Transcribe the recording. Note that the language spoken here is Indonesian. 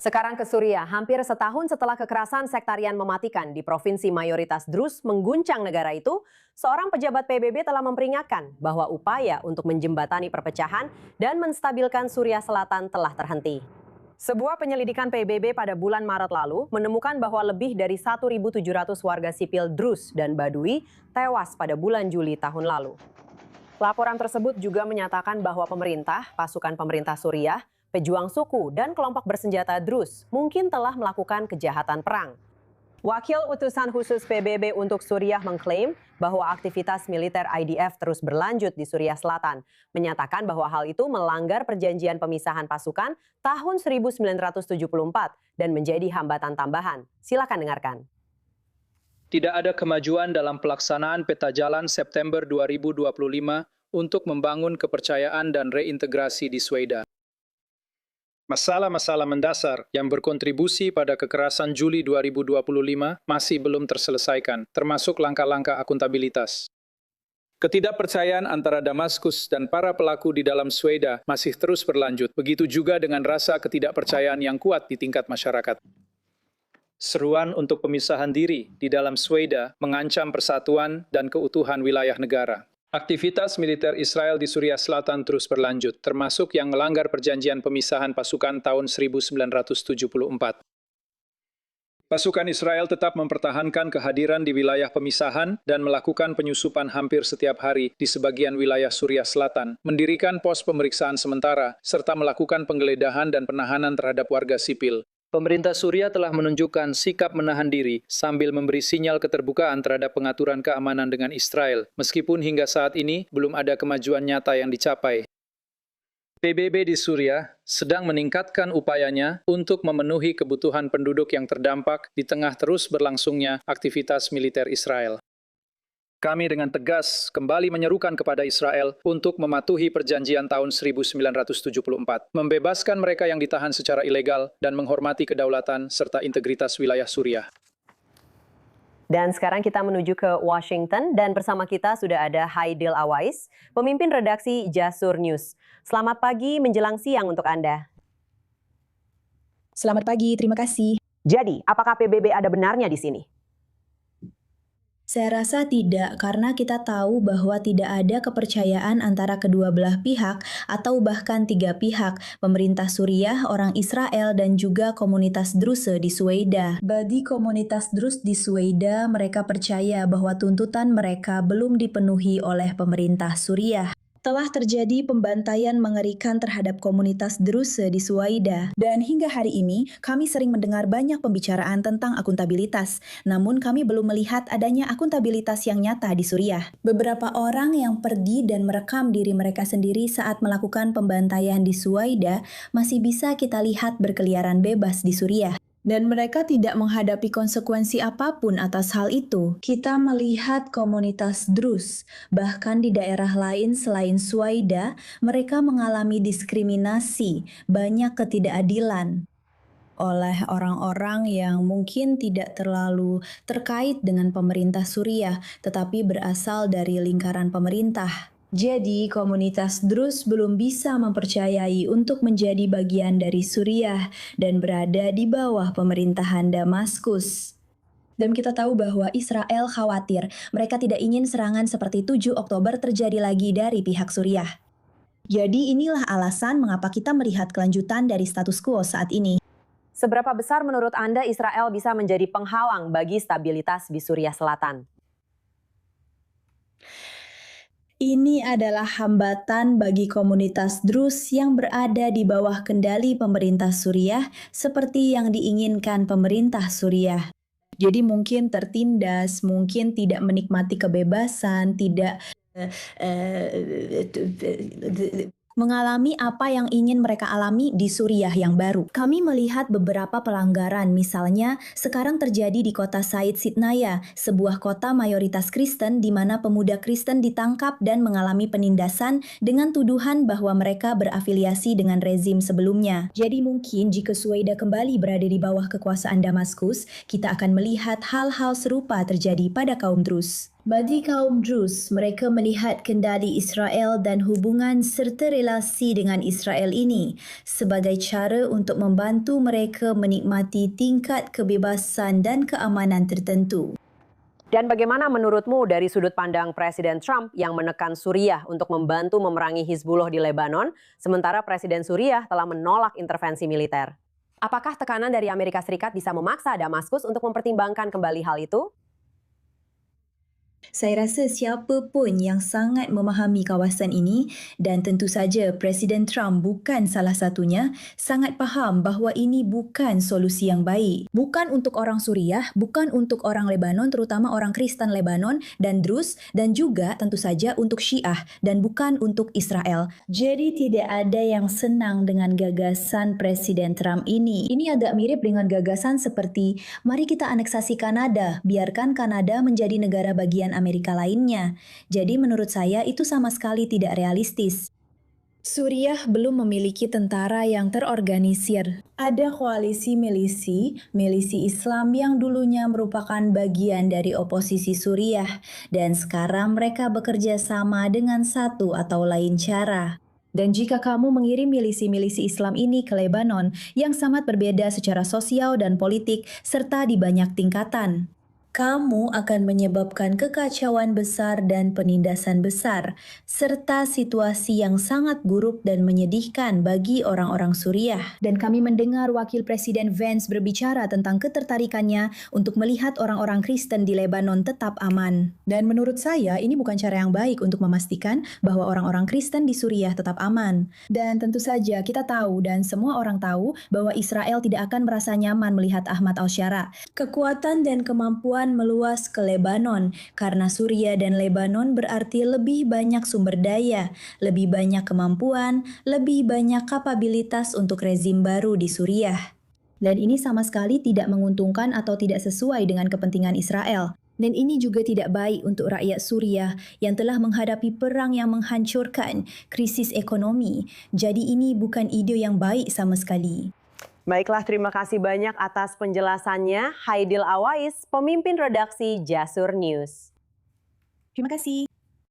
Sekarang ke Suriah, hampir setahun setelah kekerasan sektarian mematikan di provinsi mayoritas Druze mengguncang negara itu, seorang pejabat PBB telah memperingatkan bahwa upaya untuk menjembatani perpecahan dan menstabilkan Suriah Selatan telah terhenti. Sebuah penyelidikan PBB pada bulan Maret lalu menemukan bahwa lebih dari 1.700 warga sipil Druze dan Badui tewas pada bulan Juli tahun lalu. Laporan tersebut juga menyatakan bahwa pasukan pemerintah Suriah, pejuang suku, dan kelompok bersenjata Druze mungkin telah melakukan kejahatan perang. Wakil Utusan Khusus PBB untuk Suriah mengklaim bahwa aktivitas militer IDF terus berlanjut di Suriah Selatan, menyatakan bahwa hal itu melanggar perjanjian pemisahan pasukan tahun 1974 dan menjadi hambatan tambahan. Silakan dengarkan. Tidak ada kemajuan dalam pelaksanaan peta jalan September 2025 untuk membangun kepercayaan dan reintegrasi di Sweida. Masalah-masalah mendasar yang berkontribusi pada kekerasan Juli 2025 masih belum terselesaikan, termasuk langkah-langkah akuntabilitas. Ketidakpercayaan antara Damaskus dan para pelaku di dalam Sweida masih terus berlanjut, begitu juga dengan rasa ketidakpercayaan yang kuat di tingkat masyarakat. Seruan untuk pemisahan diri di dalam Sweida mengancam persatuan dan keutuhan wilayah negara. Aktivitas militer Israel di Suriah Selatan terus berlanjut, termasuk yang melanggar perjanjian pemisahan pasukan tahun 1974. Pasukan Israel tetap mempertahankan kehadiran di wilayah pemisahan dan melakukan penyusupan hampir setiap hari di sebagian wilayah Suriah Selatan, mendirikan pos pemeriksaan sementara, serta melakukan penggeledahan dan penahanan terhadap warga sipil. Pemerintah Suriah telah menunjukkan sikap menahan diri sambil memberi sinyal keterbukaan terhadap pengaturan keamanan dengan Israel, meskipun hingga saat ini belum ada kemajuan nyata yang dicapai. PBB di Suriah sedang meningkatkan upayanya untuk memenuhi kebutuhan penduduk yang terdampak di tengah terus berlangsungnya aktivitas militer Israel. Kami dengan tegas kembali menyerukan kepada Israel untuk mematuhi perjanjian tahun 1974, membebaskan mereka yang ditahan secara ilegal, dan menghormati kedaulatan serta integritas wilayah Suriah. Dan sekarang kita menuju ke Washington dan bersama kita sudah ada Haidil Awais, pemimpin redaksi Jasur News. Selamat pagi menjelang siang untuk Anda. Selamat pagi, terima kasih. Jadi, apakah PBB ada benarnya di sini? Saya rasa tidak, karena kita tahu bahwa tidak ada kepercayaan antara kedua belah pihak atau bahkan tiga pihak, pemerintah Suriah, orang Israel, dan juga komunitas Druze di Sweida. Bagi komunitas Druze di Sweida, mereka percaya bahwa tuntutan mereka belum dipenuhi oleh pemerintah Suriah. Telah terjadi pembantaian mengerikan terhadap komunitas Druze di Sweida. Dan hingga hari ini, kami sering mendengar banyak pembicaraan tentang akuntabilitas. Namun kami belum melihat adanya akuntabilitas yang nyata di Suriah. Beberapa orang yang pergi dan merekam diri mereka sendiri saat melakukan pembantaian di Sweida masih bisa kita lihat berkeliaran bebas di Suriah. Dan mereka tidak menghadapi konsekuensi apapun atas hal itu. Kita melihat komunitas Druze, bahkan di daerah lain selain Sweida, mereka mengalami diskriminasi, banyak ketidakadilan oleh orang-orang yang mungkin tidak terlalu terkait dengan pemerintah Suriah, tetapi berasal dari lingkaran pemerintah. Jadi, komunitas Druze belum bisa mempercayai untuk menjadi bagian dari Suriah dan berada di bawah pemerintahan Damaskus. Dan kita tahu bahwa Israel khawatir mereka tidak ingin serangan seperti 7 Oktober terjadi lagi dari pihak Suriah. Jadi inilah alasan mengapa kita melihat kelanjutan dari status quo saat ini. Seberapa besar menurut Anda Israel bisa menjadi penghalang bagi stabilitas di Suriah Selatan? Ini adalah hambatan bagi komunitas Druze yang berada di bawah kendali pemerintah Suriah seperti yang diinginkan pemerintah Suriah. Jadi mungkin tertindas, mungkin tidak menikmati kebebasan, tidak mengalami apa yang ingin mereka alami di Suriah yang baru. Kami melihat beberapa pelanggaran, misalnya sekarang terjadi di kota Said Sitnaya, sebuah kota mayoritas Kristen di mana pemuda Kristen ditangkap dan mengalami penindasan dengan tuduhan bahwa mereka berafiliasi dengan rezim sebelumnya. Jadi mungkin jika Sweida kembali berada di bawah kekuasaan Damaskus, kita akan melihat hal-hal serupa terjadi pada kaum Druze. Bagi kaum Druze, mereka melihat kendali Israel dan hubungan serta relasi dengan Israel ini sebagai cara untuk membantu mereka menikmati tingkat kebebasan dan keamanan tertentu. Dan bagaimana menurutmu dari sudut pandang Presiden Trump yang menekan Suriah untuk membantu memerangi Hizbullah di Lebanon, sementara Presiden Suriah telah menolak intervensi militer? Apakah tekanan dari Amerika Serikat bisa memaksa Damaskus untuk mempertimbangkan kembali hal itu? Saya rasa siapa pun yang sangat memahami kawasan ini dan tentu saja Presiden Trump bukan salah satunya, sangat faham bahawa ini bukan solusi yang baik. Bukan untuk orang Suriah, bukan untuk orang Lebanon, terutama orang Kristen Lebanon dan Druze, dan juga tentu saja untuk Syiah dan bukan untuk Israel. Jadi tidak ada yang senang dengan gagasan Presiden Trump ini. Ini agak mirip dengan gagasan seperti mari kita aneksasi Kanada, biarkan Kanada menjadi negara bagian Amerika lainnya. Jadi menurut saya itu sama sekali tidak realistis. Suriah belum memiliki tentara yang terorganisir. Ada koalisi milisi Islam yang dulunya merupakan bagian dari oposisi Suriah dan sekarang mereka bekerja sama dengan satu atau lain cara. Dan jika kamu mengirim milisi-milisi Islam ini ke Lebanon yang sangat berbeda secara sosial dan politik serta di banyak tingkatan, kamu akan menyebabkan kekacauan besar dan penindasan besar, serta situasi yang sangat buruk dan menyedihkan bagi orang-orang Suriah. Dan kami mendengar Wakil Presiden Vance berbicara tentang ketertarikannya untuk melihat orang-orang Kristen di Lebanon tetap aman. Dan menurut saya, ini bukan cara yang baik untuk memastikan bahwa orang-orang Kristen di Suriah tetap aman. Dan tentu saja kita tahu dan semua orang tahu bahwa Israel tidak akan merasa nyaman melihat Ahmad al-Shara. Kekuatan dan kemampuan meluas ke Lebanon karena Suriah dan Lebanon berarti lebih banyak sumber daya, lebih banyak kemampuan, lebih banyak kapabilitas untuk rezim baru di Suriah. Dan ini sama sekali tidak menguntungkan atau tidak sesuai dengan kepentingan Israel. Dan ini juga tidak baik untuk rakyat Suriah yang telah menghadapi perang yang menghancurkan, krisis ekonomi. Jadi ini bukan ide yang baik sama sekali. Baiklah, terima kasih banyak atas penjelasannya, Haidil Awais, pemimpin redaksi Jasur News. Terima kasih.